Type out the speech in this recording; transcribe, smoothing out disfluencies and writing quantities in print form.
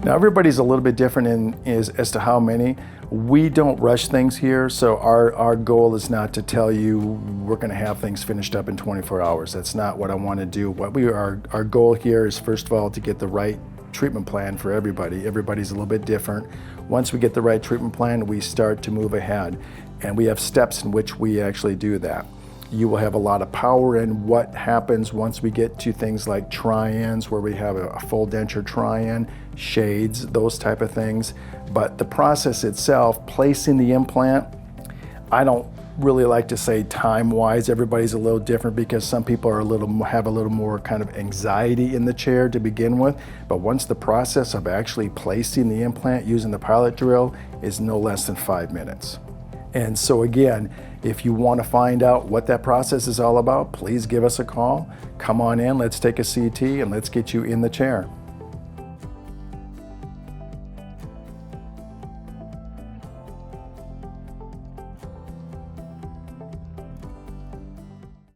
Now everybody's a little bit different as to how many. We don't rush things here, so our goal is not to tell you we're going to have things finished up in 24 hours. That's not what I want to do. Our goal here is, first of all, to get the right treatment plan for everybody. Everybody's a little bit different. Once we get the right treatment plan, we start to move ahead, and we have steps in which we actually do that. You will have a lot of power in what happens once we get to things like try-ins, where we have a full denture try-in, shades, those type of things. But the process itself, placing the implant, I don't really like to say time-wise. Everybody's a little different because some people have a little more kind of anxiety in the chair to begin with. But once the process of actually placing the implant using the pilot drill is no less than 5 minutes. And so again, if you want to find out what that process is all about, please give us a call. Come on in, let's take a CT, and let's get you in the chair.